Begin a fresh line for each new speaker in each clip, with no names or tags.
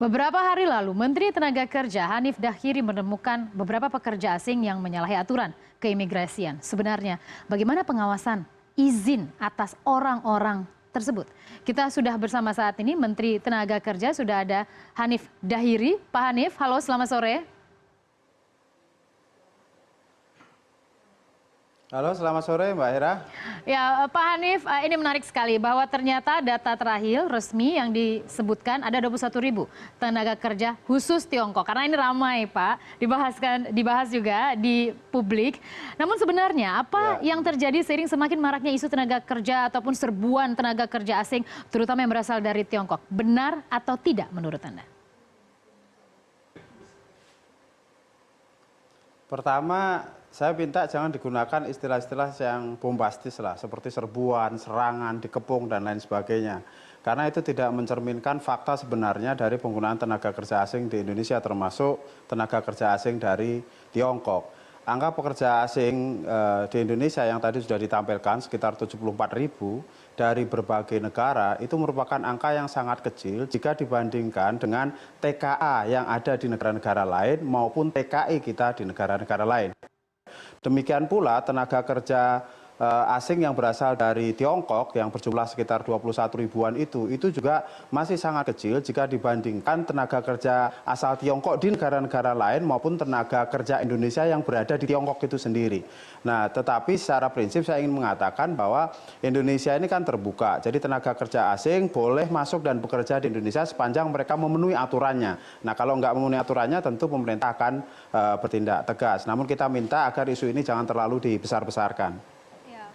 Beberapa hari lalu, Menteri Tenaga Kerja Hanif Dakiri menemukan beberapa pekerja asing yang menyalahi aturan keimigrasian. Sebenarnya, bagaimana pengawasan izin atas orang-orang tersebut? Kita sudah bersama saat ini Menteri Tenaga Kerja, sudah ada Hanif Dakiri. Pak Hanif, halo, selamat sore.
Halo, selamat sore Mbak Hera.
Ya, Pak Hanif, ini menarik sekali bahwa ternyata data terakhir resmi yang disebutkan ada 21.000 tenaga kerja khusus Tiongkok. Karena ini ramai, Pak, dibahas juga di publik. Namun sebenarnya apa yang terjadi seiring semakin maraknya isu tenaga kerja ataupun serbuan tenaga kerja asing, terutama yang berasal dari Tiongkok, benar atau tidak menurut Anda?
Pertama, saya minta jangan digunakan istilah-istilah yang bombastis lah, seperti serbuan, serangan, dikepung, dan lain sebagainya. Karena itu tidak mencerminkan fakta sebenarnya dari penggunaan tenaga kerja asing di Indonesia, termasuk tenaga kerja asing dari Tiongkok. Angka pekerja asing di Indonesia yang tadi sudah ditampilkan sekitar 74.000 dari berbagai negara itu merupakan angka yang sangat kecil jika dibandingkan dengan TKA yang ada di negara-negara lain maupun TKI kita di negara-negara lain. Demikian pula tenaga kerja asing yang berasal dari Tiongkok yang berjumlah sekitar 21 ribuan itu juga masih sangat kecil jika dibandingkan tenaga kerja asal Tiongkok di negara-negara lain maupun tenaga kerja Indonesia yang berada di Tiongkok itu sendiri. Nah, tetapi secara prinsip saya ingin mengatakan bahwa Indonesia ini kan terbuka. Jadi tenaga kerja asing boleh masuk dan bekerja di Indonesia sepanjang mereka memenuhi aturannya. Nah, kalau nggak memenuhi aturannya tentu pemerintah akan bertindak tegas. Namun kita minta agar isu ini jangan terlalu dibesar-besarkan.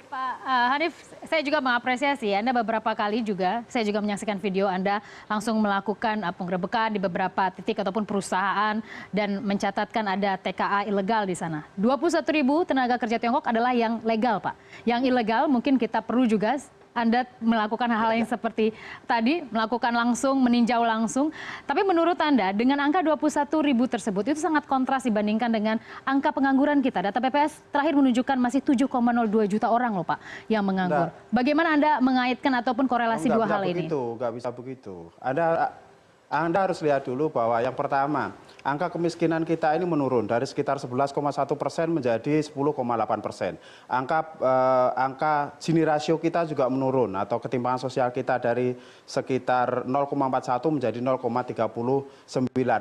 Pak Hanif, saya juga mengapresiasi Anda beberapa kali juga, saya juga menyaksikan video Anda langsung melakukan penggerebekan di beberapa titik ataupun perusahaan dan mencatatkan ada TKA ilegal di sana. 21.000 tenaga kerja Tiongkok adalah yang legal, Pak. Yang ilegal mungkin kita perlu juga Anda melakukan hal yang seperti tadi, melakukan langsung, meninjau langsung. Tapi menurut Anda, dengan angka 21.000 tersebut, itu sangat kontras dibandingkan dengan angka pengangguran kita. Data BPS terakhir menunjukkan masih 7,02 juta orang loh Pak, yang menganggur. Bagaimana Anda mengaitkan ataupun korelasi dua hal ini?
Nggak bisa begitu. Anda harus lihat dulu bahwa yang pertama, angka kemiskinan kita ini menurun dari sekitar 11,1% menjadi 10,8%. Angka Gini rasio kita juga menurun atau ketimpangan sosial kita dari sekitar 0,41 menjadi 0,39.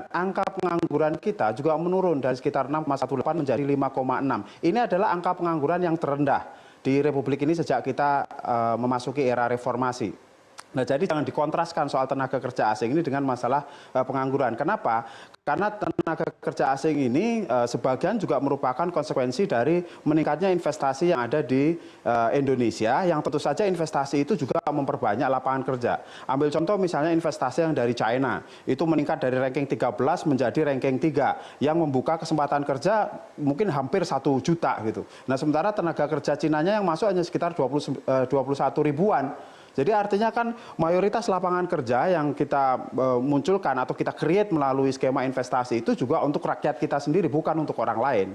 Angka pengangguran kita juga menurun dari sekitar 6,18 menjadi 5,6. Ini adalah angka pengangguran yang terendah di Republik ini sejak kita memasuki era reformasi. Nah, jadi jangan dikontraskan soal tenaga kerja asing ini dengan masalah pengangguran. Kenapa? Karena tenaga kerja asing ini sebagian juga merupakan konsekuensi dari meningkatnya investasi yang ada di Indonesia, yang tentu saja investasi itu juga memperbanyak lapangan kerja. Ambil contoh misalnya investasi yang dari China, itu meningkat dari ranking 13 menjadi ranking 3, yang membuka kesempatan kerja mungkin hampir 1 juta gitu. Nah, sementara tenaga kerja Cinanya yang masuk hanya sekitar 21 ribuan. Jadi artinya kan mayoritas lapangan kerja yang kita munculkan atau kita create melalui skema investasi itu juga untuk rakyat kita sendiri, bukan untuk orang lain.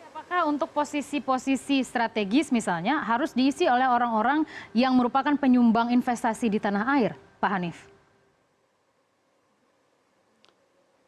Apakah untuk posisi-posisi strategis misalnya harus diisi oleh orang-orang yang merupakan penyumbang investasi di tanah air, Pak Hanif?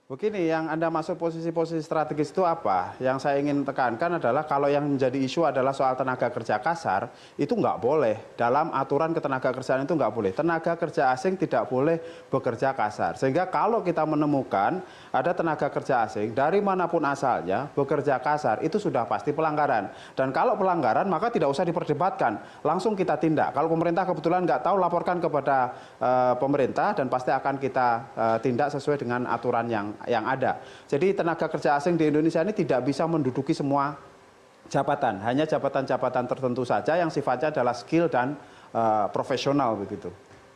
Begini, yang Anda masuk posisi-posisi strategis itu apa? Yang saya ingin tekankan adalah kalau yang menjadi isu adalah soal tenaga kerja kasar, itu nggak boleh. Dalam aturan ketenaga kerjaan itu nggak boleh. Tenaga kerja asing tidak boleh bekerja kasar. Sehingga kalau kita menemukan ada tenaga kerja asing dari manapun asalnya bekerja kasar, itu sudah pasti pelanggaran. Dan kalau pelanggaran maka tidak usah diperdebatkan, langsung kita tindak. Kalau pemerintah kebetulan nggak tahu, laporkan kepada pemerintah dan pasti akan kita tindak sesuai dengan aturan yang ada. Jadi tenaga kerja asing di Indonesia ini tidak bisa menduduki semua jabatan, hanya jabatan-jabatan tertentu saja yang sifatnya adalah skill dan profesional begitu.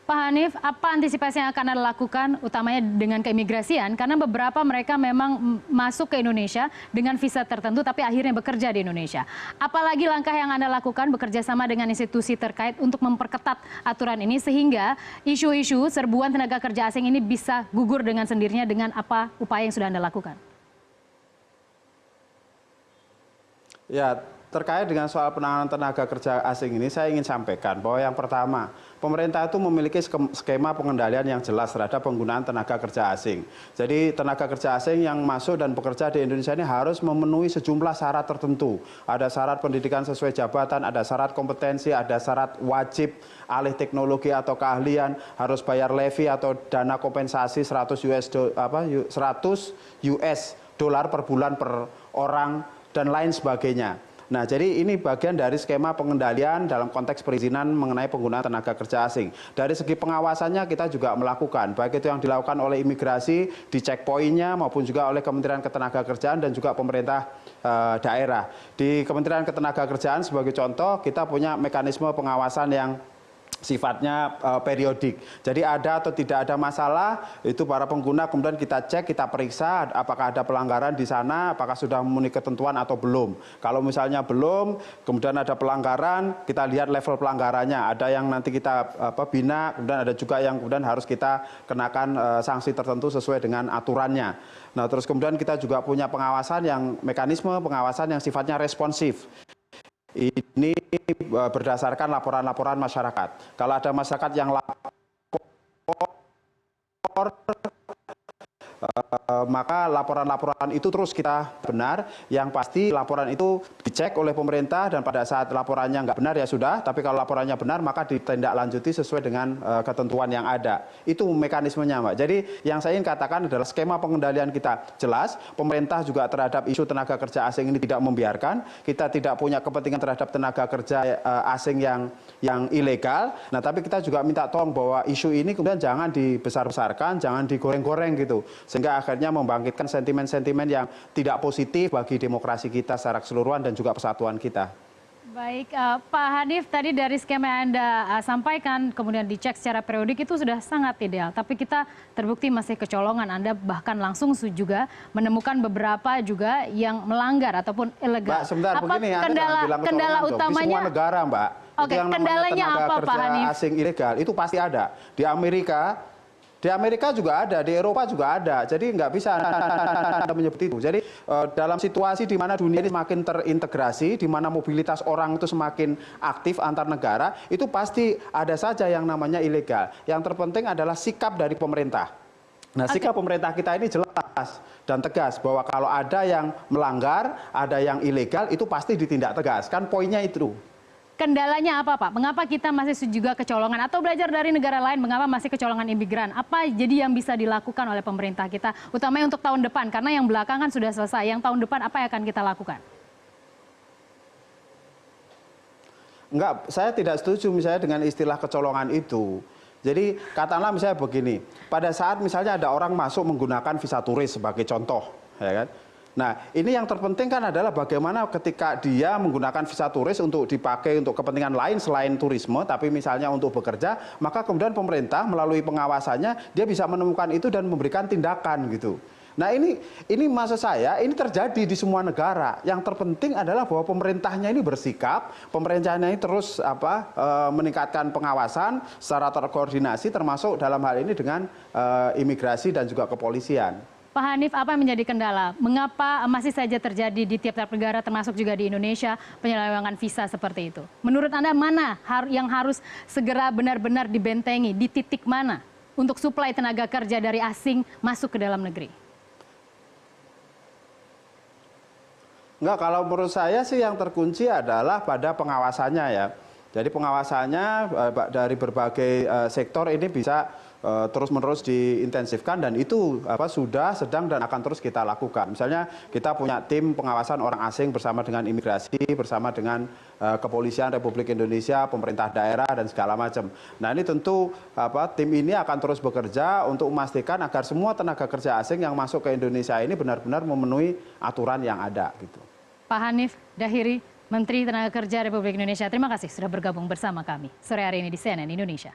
Pak Hanif, apa antisipasi yang akan Anda lakukan utamanya dengan keimigrasian? Karena beberapa mereka memang masuk ke Indonesia dengan visa tertentu tapi akhirnya bekerja di Indonesia. Apalagi langkah yang Anda lakukan bekerja sama dengan institusi terkait untuk memperketat aturan ini sehingga isu-isu serbuan tenaga kerja asing ini bisa gugur dengan sendirinya dengan apa upaya yang sudah Anda lakukan?
Ya, Terkait dengan soal penanganan tenaga kerja asing ini, saya ingin sampaikan bahwa yang pertama, pemerintah itu memiliki skema pengendalian yang jelas terhadap penggunaan tenaga kerja asing. Jadi tenaga kerja asing yang masuk dan bekerja di Indonesia ini harus memenuhi sejumlah syarat tertentu. Ada syarat pendidikan sesuai jabatan, ada syarat kompetensi, ada syarat wajib alih teknologi atau keahlian, harus bayar levy atau dana kompensasi 100 US dolar per bulan per orang dan lain sebagainya. Nah, jadi ini bagian dari skema pengendalian dalam konteks perizinan mengenai penggunaan tenaga kerja asing. Dari segi pengawasannya kita juga melakukan, baik itu yang dilakukan oleh imigrasi di checkpointnya maupun juga oleh Kementerian Ketenagakerjaan dan juga pemerintah daerah. Di Kementerian Ketenagakerjaan sebagai contoh kita punya mekanisme pengawasan yang sifatnya periodik. Jadi ada atau tidak ada masalah, itu para pengguna kemudian kita cek, kita periksa apakah ada pelanggaran di sana, apakah sudah memenuhi ketentuan atau belum. Kalau misalnya belum, kemudian ada pelanggaran, kita lihat level pelanggarannya. Ada yang nanti kita bina, kemudian ada juga yang kemudian harus kita kenakan sanksi tertentu sesuai dengan aturannya. Nah, terus kemudian kita juga punya pengawasan yang mekanisme pengawasan yang sifatnya responsif. Ini berdasarkan laporan-laporan masyarakat. Kalau ada masyarakat yang lapor, maka laporan-laporan itu terus kita benar. Yang pasti laporan itu dicek oleh pemerintah dan pada saat laporannya nggak benar ya sudah. Tapi kalau laporannya benar maka ditindaklanjuti sesuai dengan ketentuan yang ada. Itu mekanismenya, Mbak. Jadi yang saya ingin katakan adalah skema pengendalian kita jelas. Pemerintah juga terhadap isu tenaga kerja asing ini tidak membiarkan. Kita tidak punya kepentingan terhadap tenaga kerja asing yang ilegal. Nah, tapi kita juga minta tolong bahwa isu ini kemudian jangan dibesar-besarkan, jangan digoreng-goreng gitu. Sehingga akhirnya membangkitkan sentimen-sentimen yang tidak positif bagi demokrasi kita secara keseluruhan dan juga persatuan kita.
Baik, Pak Hanif, tadi dari skema yang Anda sampaikan, kemudian dicek secara periodik itu sudah sangat ideal. Tapi kita terbukti masih kecolongan. Anda bahkan langsung juga menemukan beberapa juga yang melanggar ataupun ilegal.
Mbak, sebentar,
apa
begini,
kendala utamanya?
Di semua negara, Mbak.
Oke,
itu yang
kendalanya
tenaga
apa,
kerja
Pak Hanif?
asing ilegal, itu pasti ada. Di Amerika juga ada, di Eropa juga ada. Jadi nggak bisa Anda menyebut itu. Jadi dalam situasi di mana dunia ini semakin terintegrasi, di mana mobilitas orang itu semakin aktif antar negara, itu pasti ada saja yang namanya ilegal. Yang terpenting adalah sikap dari pemerintah. Nah, sikap pemerintah kita ini jelas dan tegas bahwa kalau ada yang melanggar, ada yang ilegal, itu pasti ditindak tegas. Kan poinnya itu.
Kendalanya apa, Pak? Mengapa kita masih juga kecolongan? Atau belajar dari negara lain, mengapa masih kecolongan imigran? Apa jadi yang bisa dilakukan oleh pemerintah kita, utamanya untuk tahun depan? Karena yang belakangan sudah selesai, yang tahun depan apa yang akan kita lakukan?
Enggak, saya tidak setuju misalnya dengan istilah kecolongan itu. Jadi katakanlah misalnya begini, pada saat misalnya ada orang masuk menggunakan visa turis sebagai contoh, ya kan? Nah, ini yang terpenting kan adalah bagaimana ketika dia menggunakan visa turis untuk dipakai untuk kepentingan lain selain turisme, tapi misalnya untuk bekerja, maka kemudian pemerintah melalui pengawasannya dia bisa menemukan itu dan memberikan tindakan gitu. Nah, ini maksud saya ini terjadi di semua negara. Yang terpenting adalah bahwa pemerintahnya ini bersikap, pemerintahnya ini terus meningkatkan pengawasan secara terkoordinasi termasuk dalam hal ini dengan imigrasi dan juga kepolisian.
Pak Hanif, apa yang menjadi kendala? Mengapa masih saja terjadi di tiap-tiap negara, termasuk juga di Indonesia, penyelewengan visa seperti itu? Menurut Anda mana yang harus segera benar-benar dibentengi? Di titik mana untuk suplai tenaga kerja dari asing masuk ke dalam negeri?
Enggak, kalau menurut saya sih yang terkunci adalah pada pengawasannya ya. Jadi pengawasannya dari berbagai sektor ini bisa terus-menerus diintensifkan dan itu sudah, sedang dan akan terus kita lakukan. Misalnya kita punya tim pengawasan orang asing bersama dengan imigrasi, bersama dengan kepolisian Republik Indonesia, pemerintah daerah dan segala macam. Nah, ini tentu tim ini akan terus bekerja untuk memastikan agar semua tenaga kerja asing yang masuk ke Indonesia ini benar-benar memenuhi aturan yang ada gitu.
Pak Hanif Dahiri, Menteri Tenaga Kerja Republik Indonesia, terima kasih sudah bergabung bersama kami sore hari ini di CNN Indonesia.